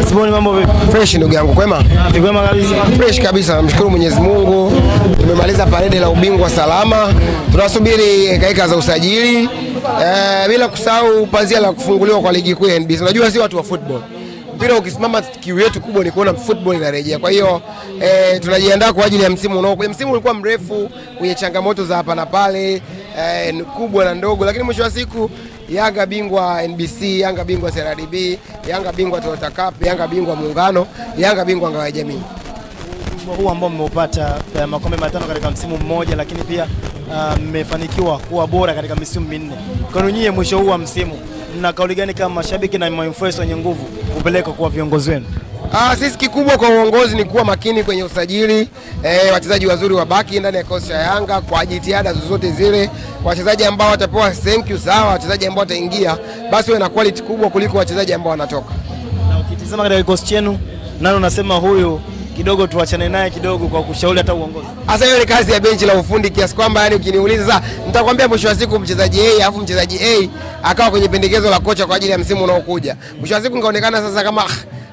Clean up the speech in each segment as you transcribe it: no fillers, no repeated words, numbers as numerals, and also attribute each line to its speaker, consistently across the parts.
Speaker 1: Siboni, mambo vipi?
Speaker 2: Fresh ndugu yangu, kwema?
Speaker 1: Kwema kabisa.
Speaker 2: Fresh kabisa, namshukuru Mwenyezi Mungu. Tumemaliza parade la ubingwa salama. Tunasubiri dakika za usajili. Bila kusahau pazia la kufunguliwa kwa ligi kuu ya NBC. Unajua si watu wa football. Mpira ukisimama, kiu yetu kubwa ni kuona football inarejea. Kwa hiyo tunajiandaa kwa ajili ya msimu unaokuja. Msimu ulikuwa mrefu, wenye changamoto za hapa na pale, kubwa na ndogo, lakini mwisho wa siku Yanga bingwa NBC, Yanga bingwa CRDB, Yanga bingwa Toyota Cup, Yanga bingwa Muungano, Yanga bingwa Ngao ya Jamii.
Speaker 1: Huu ambao mmeupata makombe matano katika msimu mmoja, lakini pia mmefanikiwa kuwa bora katika misimu minne. Kwa nyinyi mwisho huu wa msimu mna kauli gani kama mashabiki na influencers wenye nguvu kupeleka kwa viongozi wenu?
Speaker 2: Sisi kikubwa kwa uongozi ni kuwa makini kwenye usajili, wachezaji wazuri wabaki ndani ya kocha ya Yanga kwa jitihada zozote zile. Wachezaji ambao watapewa thank you sawa, wachezaji ambao wataingia basi wana quality kubwa kuliko wachezaji ambao wanatoka.
Speaker 1: Na ukitizama katika kikosi chenu, nani unasema huyu kidogo tuachane naye kidogo kwa kushauri hata uongozi?
Speaker 2: Sasa hiyo ni kazi ya benchi la ufundi, kiasi kwamba yani ukiniuliza sasa nitakwambia mwisho wa siku mchezaji A alafu mchezaji A akawa kwenye pendekezo la kocha kwa ajili ya msimu unaokuja. Mwisho wa siku ngaonekana sasa kama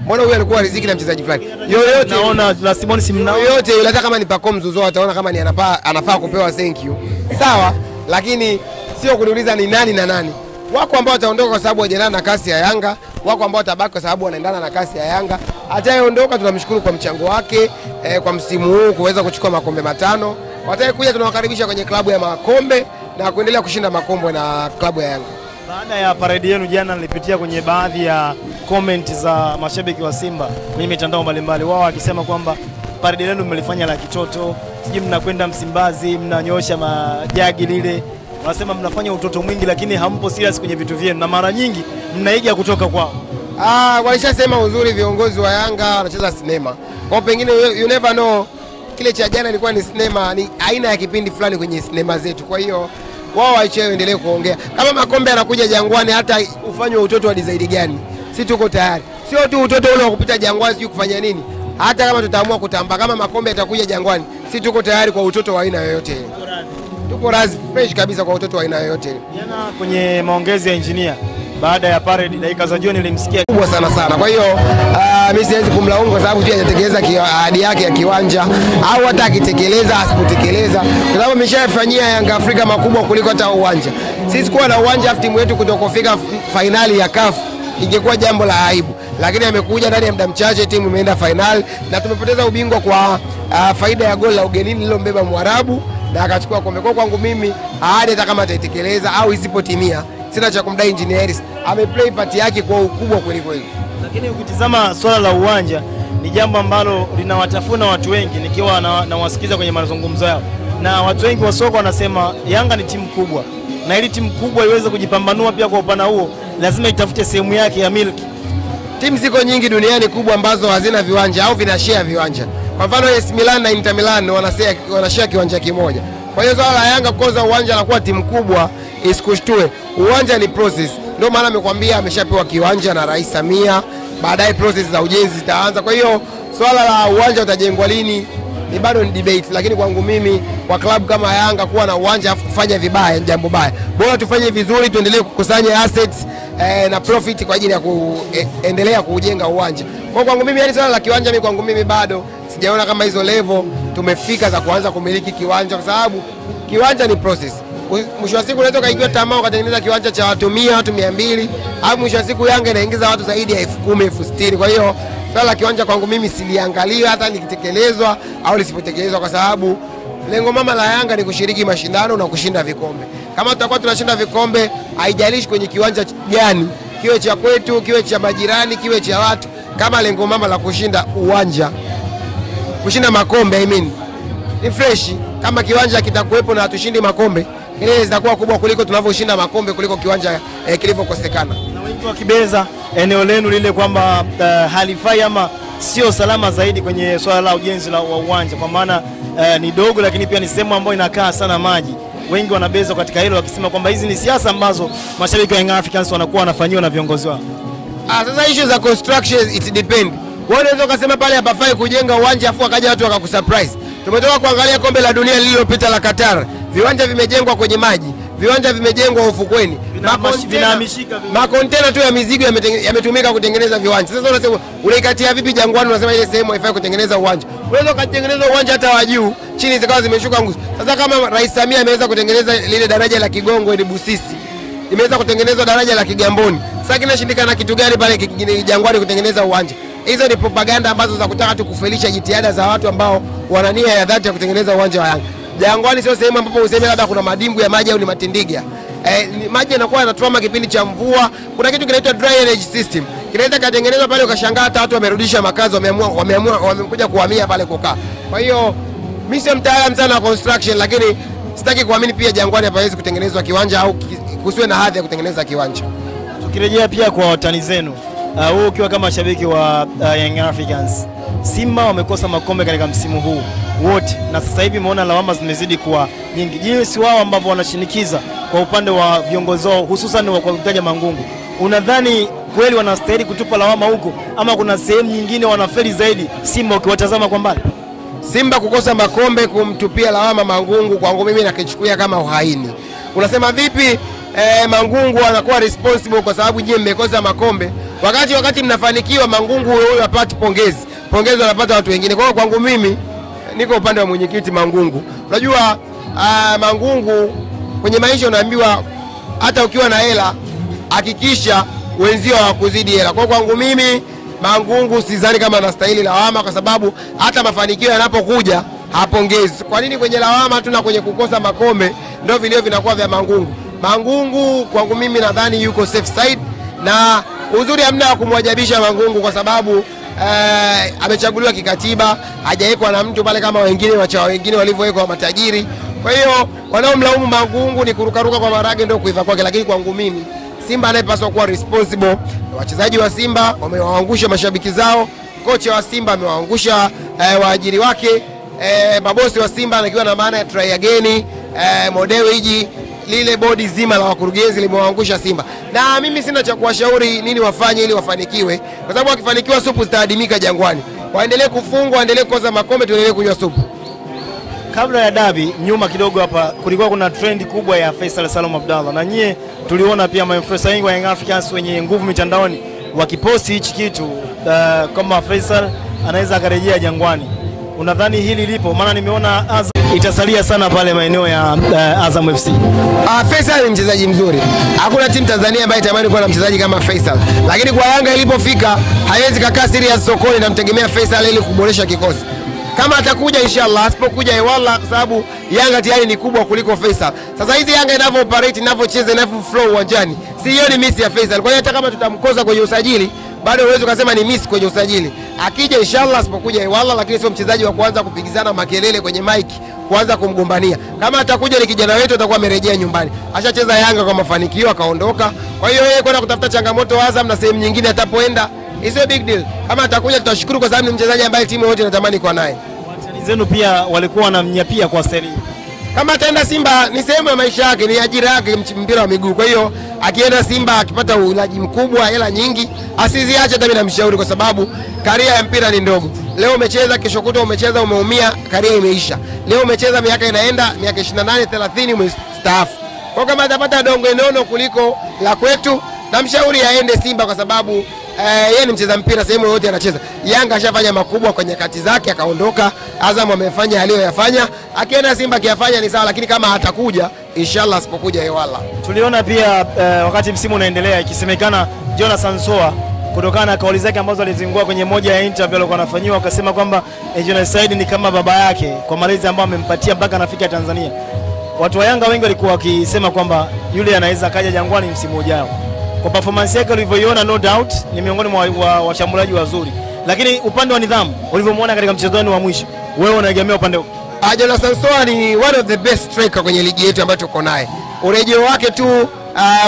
Speaker 2: mbona huyu alikuwa riziki na mchezaji fulani.
Speaker 1: Yoyote naona la Simoni simnao.
Speaker 2: Yoyote yule hata kama ni Pacome Zouzoua ataona kama ni anafaa kupewa thank you. Sawa, lakini sio kuniuliza ni nani na nani. Wako ambao wataondoka kwa sababu wajiendana na kasi ya Yanga, wako ambao watabaki kwa sababu wanaendana na kasi ya Yanga. Atayeondoka tunamshukuru kwa mchango wake kwa msimu huu kuweza kuchukua makombe matano. Watayekuja tunawakaribisha kwenye klabu ya makombe na kuendelea kushinda makombe na klabu ya Yanga.
Speaker 1: Baada ya parade yenu jana, nilipitia kwenye baadhi ya comment za mashabiki wa Simba kwenye mitandao mbalimbali, wao wakisema kwamba parade yenu mmelifanya la kitoto, siji mnakwenda Msimbazi mnanyosha majagi lile, wanasema mnafanya utoto mwingi, lakini hampo serious kwenye vitu vyenu na mara nyingi mnaiga kutoka kwao.
Speaker 2: Walishasema uzuri viongozi wa Yanga wanacheza sinema. Kwa pengine you never know, kile cha jana ilikuwa ni sinema, ni aina ya kipindi fulani kwenye sinema zetu. Kwa hiyo wao waache endelee kuongea. Kama makombe yanakuja Jangwani, hata ufanywe utoto wa design gani, si tuko tayari. Sio tu utoto ule wa kupita Jangwani sio kufanya nini. Hata kama tutaamua kutamba, kama makombe yatakuja Jangwani, si tuko tayari kwa utoto wa aina yoyote ile. Tuko razi fresh kabisa kwa utoto wa aina yoyote ile.
Speaker 1: Jana kwenye maongezi ya engineer baada ya parade dakika za jioni nilimsikia
Speaker 2: kubwa sana. Kwa hiyo mimi siwezi kumlaumu kwa sababu pia hajatekeleza ahadi yake ya kiwanja, au hata akitekeleza asipotekeleza, kwa sababu ameshafanyia Yanga Afrika makubwa kuliko hata uwanja. Sisi kuwa na uwanja afu timu yetu kutokofika finali ya CAF ingekuwa jambo la aibu, lakini amekuja ndani ya muda mchache timu imeenda finali na tumepoteza ubingwa kwa faida ya goli la ugenini lilombeba Mwarabu na akachukua kombe. Kwa kwangu mimi ahadi hata kama ataitekeleza au isipotimia, sina cha kumdai Engineer Hersi. Ameplay part yake kwa ukubwa kweli kweli.
Speaker 1: Lakini ukitizama swala la uwanja ni jambo ambalo linawatafuna watu wengi, nikiwa na wasikiza kwenye mazungumzo yao. Na watu wengi wa soka wanasema Yanga ni timu kubwa. Na ili timu kubwa iweze kujipambanua pia kwa upana huo, lazima itafute sehemu yake ya milki.
Speaker 2: Timu ziko nyingi duniani kubwa ambazo hazina viwanja au vinashare viwanja. Kwa mfano AS Milan na Inter Milan wanashare kiwanja kimoja. Kwa hiyo swala la Yanga kukosa uwanja na kuwa timu kubwa isikushtue. Uwanja ni process. Ndio maana amekwambia ameshapewa kiwanja na Rais Samia, baadaye process za ujenzi zitaanza. Kwa hiyo swala la uwanja utajengwa lini ni bado ni debate, lakini kwangu mimi kwa klabu kama Yanga kuwa na uwanja afu kufanya vibaya ni jambo baya. Bora tufanye vizuri, tuendelee kukusanya assets na profit kwa ajili ya kuendelea kujenga uwanja. Kwa kwangu mimi yani swala la kiwanja mimi kwangu mimi bado sijaona kama hizo level tumefika za kuanza kumiliki kiwanja, kwa sababu kiwanja ni process. Mwisho wa siku unaweza kaingia tamaa ukatengeneza kiwanja cha watu 100, watu 200, au mwisho wa siku Yanga inaingiza watu zaidi ya 10,000, 60,000. Kwa hiyo swala la kiwanja kwangu mimi siliangalia hata likitekelezwa au lisipotekelezwa, kwa sababu lengo mama la Yanga ni kushiriki mashindano na kushinda vikombe. Kama tutakuwa tunashinda vikombe, haijalishi kwenye kiwanja gani, kiwe cha kwetu, kiwe cha majirani, kiwe cha watu, kama lengo mama la kushinda uwanja, kushinda makombe ni fresh. Kama kiwanja kitakuwepo na hatushindi makombe, kelele zitakuwa kubwa kuliko tunavyoshinda makombe kuliko kiwanja kilivyokosekana.
Speaker 1: Na wengi wakibeza eneo lenu lile kwamba halifai ama sio salama zaidi kwenye swala la ujenzi wa uwanja, kwa maana ni dogo lakini pia ni sehemu ambayo inakaa sana maji. Wengi wanabeza katika hilo wakisema kwamba hizi ni siasa ambazo mashabiki wa Young Africans wanakuwa wanafanyiwa na viongozi wao.
Speaker 2: Sasa issue za construction it depend. Wewe unaweza kusema pale hapafai kujenga uwanja afu akaja watu wakakusurprise. Tumetoka kuangalia kombe la dunia lililopita la Qatar. Viwanja vimejengwa kwenye maji. viwanja vimejengwa ufukweni, makontena tu ya mizigo yametumika kutengeneza viwanja. Sasa unasema unaikatia vipi Jangwani, unasema ile sehemu haifai kutengeneza uwanja? Unaweza kutengeneza uwanja hata wa juu, chini zikawa zimeshuka nguzo. Sasa kama Rais Samia ameweza kutengeneza lile daraja la Kigongo ile Busisi, imeweza kutengeneza daraja la Kigamboni, sasa kinashindikana kitu gani pale Jangwani kutengeneza uwanja? Hizo ni propaganda ambazo za kutaka tu kufelisha jitihada za watu ambao wana nia ya dhati ya kutengeneza uwanja wa Yanga. Jangwani sio sehemu ambapo useme labda kuna madimbu ya maji au ni matindiga. Maji yanakuwa yanatuama kipindi cha mvua. Kuna kitu kinaitwa drainage system. Kinaweza katengenezwa pale ukashangaa hata watu wamerudisha makazi, wamekuja kuhamia pale kukaa. Kwa hiyo mimi sio mtaalamu sana wa construction, lakini sitaki kuamini pia Jangwani hapawezi kutengenezwa kiwanja au kusiwe na hadhi ya kutengeneza kiwanja.
Speaker 1: Tukirejea pia kwa watani zenu, wewe ukiwa kama shabiki wa Young Africans, Simba wamekosa makombe katika msimu huu wote, na sasa hivi umeona lawama zimezidi kuwa nyingi. Jinsi wao ambao wanashinikiza kwa upande wa viongozi wao, hususan wa kutaja Mangungu, unadhani kweli wanastahili kutupa lawama huko ama kuna sehemu nyingine wanafeli zaidi Simba ukiwatazama kwa mbali?
Speaker 2: Simba kukosa makombe kumtupia lawama Mangungu, kwangu mimi nakichukulia kama uhaini. Unasema vipi Mangungu anakuwa responsible kwa sababu nyinyi mmekosa makombe, wakati mnafanikiwa Mangungu huyo apati pongezi wanapata watu wengine. Kwa hiyo kwangu mimi niko upande wa mwenyekiti Mangungu. Unajua Mangungu kwenye maisha unaambiwa hata ukiwa na hela hakikisha wenzio hawakuzidi hela. Kwa kwangu mimi Mangungu sidhani kama anastahili lawama, kwa sababu hata mafanikio yanapokuja hapongezi. Kwa nini kwenye lawama tu na kwenye kukosa makombe ndio vilio vinakuwa vya Mangungu? Mangungu kwangu mimi nadhani yuko safe side, na uzuri hamna wa kumwajabisha Mangungu kwa sababu amechaguliwa kikatiba, hajawekwa na mtu pale kama wengine walivyowekwa matajiri. Kwa hiyo wanaomlaumu Mangungu ni kurukaruka kwa marage ndio kuiva kwake, lakini kwangu mimi Simba anayepaswa kuwa responsible, wachezaji wa Simba wamewaangusha mashabiki zao, kocha wa Simba amewaangusha waajiri wake, mabosi wa Simba anakiwa na maana ya try again, Modewiji, lile bodi zima la wakurugenzi limewaangusha Simba. Na mimi sina cha kuwashauri nini wafanye ili wafanikiwe, kwa sababu wakifanikiwa supu zitaadimika Jangwani. Waendelee kufungwa, waendelee kukosa makombe, tuendelee kunywa supu.
Speaker 1: Kabla ya dabi nyuma kidogo hapa kulikuwa kuna trend kubwa ya Faisal Salum Abdallah, na nyie tuliona pia maafisa wengi wa Young Africans wenye nguvu mitandaoni wakiposti hichi kitu kama Faisal anaweza akarejea Jangwani. Unadhani hili lipo? Maana nimeona Azam itasalia sana pale maeneo ya Azam FC.
Speaker 2: Faisal ni mchezaji mzuri. Hakuna timu Tanzania ambayo itamani kuwa na mchezaji kama Faisal. Lakini kwa Yanga ilipofika haiwezi kakaa serious sokoni na mtegemea Faisal ili kuboresha kikosi. Kama atakuja inshallah, asipokuja ewala, kwa sababu Yanga tayari ni kubwa kuliko Faisal. Sasa hizi Yanga inavyo operate, inavyocheza, inavyo flow uwanjani, si hiyo ni miss ya Faisal. Kwa hiyo hata kama tutamkosa kwenye usajili, bado uwezo kusema ni miss kwenye usajili. Akija inshallah, asipokuja ewala, lakini sio mchezaji wa kuanza kupigizana makelele kwenye mic, kuanza kumgombania. Kama atakuja ni kijana wetu, atakuwa amerejea nyumbani. Ashacheza Yanga kwa mafanikio akaondoka. Kwa hiyo yeye kwenda kutafuta changamoto Azam na sehemu nyingine atapoenda, is big deal. Kama atakuja tutashukuru kwa sababu ni mchezaji ambaye timu yote inatamani kwa naye.
Speaker 1: Watani zenu pia walikuwa wanamnyapia kwa seri.
Speaker 2: Kama ataenda Simba ni sehemu ya maisha yake, ni ajira yake mpira wa miguu. Kwa hiyo akienda Simba akipata ulaji mkubwa, hela nyingi, asiziache. Hata mimi namshauri kwa sababu karia ya mpira ni ndogo. Leo umecheza, kesho kutwa umecheza, umeumia, karia imeisha. Leo umecheza, miaka inaenda, miaka 28 30 umestaafu. Kwa kama atapata dongo nono kuliko la kwetu, namshauri aende Simba kwa sababu yeye ni mcheza mpira, sehemu yote anacheza. Yanga ashafanya makubwa kwenye kati zake akaondoka. Azam amefanya aliyoyafanya, akienda Simba akiyafanya ni sawa, lakini kama hatakuja inshallah, asipokuja ewala.
Speaker 1: Tuliona pia wakati msimu unaendelea ikisemekana Jonathan Soa, kutokana na kauli zake ambazo alizingua kwenye moja ya interview alikuwa anafanywa, akasema kwamba Jonathan ni kama baba yake kwa malezi ambayo amempatia mpaka anafika Tanzania. Watu wa Yanga wengi walikuwa wakisema kwamba yule anaweza kaja Jangwani msimu ujao. Kwa performance yake ulivyoiona, no doubt ni miongoni mwa washambuliaji wazuri, lakini upande wa nidhamu ulivyomwona katika mchezo wao wa mwisho, wewe unaegemea upande upi?
Speaker 2: Jonathan Soa ni one of the best striker kwenye ligi yetu ambayo tuko naye. Urejeo wake tu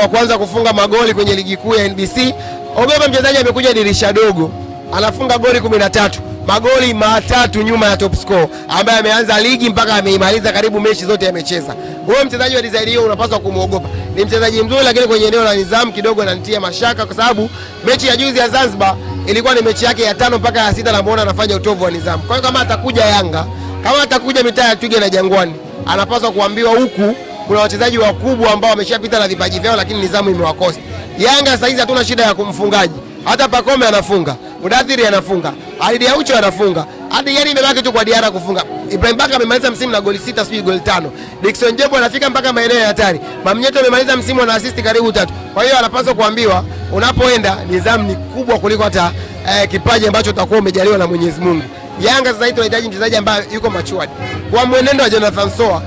Speaker 2: wa kwanza kufunga magoli kwenye ligi kuu ya NBC. Ogopa mchezaji amekuja dirisha dogo, anafunga goli 13, magoli 3 nyuma ya top score ambaye ameanza ligi mpaka ameimaliza karibu mechi zote amecheza. Huyo mchezaji wa design hiyo unapaswa kumuogopa. Ni mchezaji mzuri, lakini kwenye eneo la nidhamu kidogo ananitia mashaka, kwa sababu mechi ya juzi ya Zanzibar ilikuwa ni mechi yake ya 5 mpaka ya 6 na muona anafanya utovu wa nidhamu. Kwa hiyo kama atakuja Yanga, kama atakuja mitaa ya Twiga na Jangwani, anapaswa kuambiwa huku kuna wachezaji wakubwa ambao wameshapita na vipaji vyao, lakini nidhamu imewakosa. Yanga sasa hizi hatuna shida ya kumfungaji, hata Pacome anafunga, Mudathiri anafunga, Alidi Aucho anafunga, hadi yani imebaki tu kwa Diarra kufunga. Ibrahim Baka amemaliza msimu na goli 6 sio goli 5. Dickson Jebo anafika mpaka maeneo ya hatari. Mamnyeto amemaliza msimu na assist karibu 3. Kwa hiyo anapaswa kuambiwa unapoenda nidhamu ni kubwa kuliko hata kipaji ambacho utakuwa umejaliwa na Mwenyezi Mungu. Yanga sasa hivi tunahitaji mchezaji ambaye yuko matured. Kwa mwenendo wa Jonathan Soa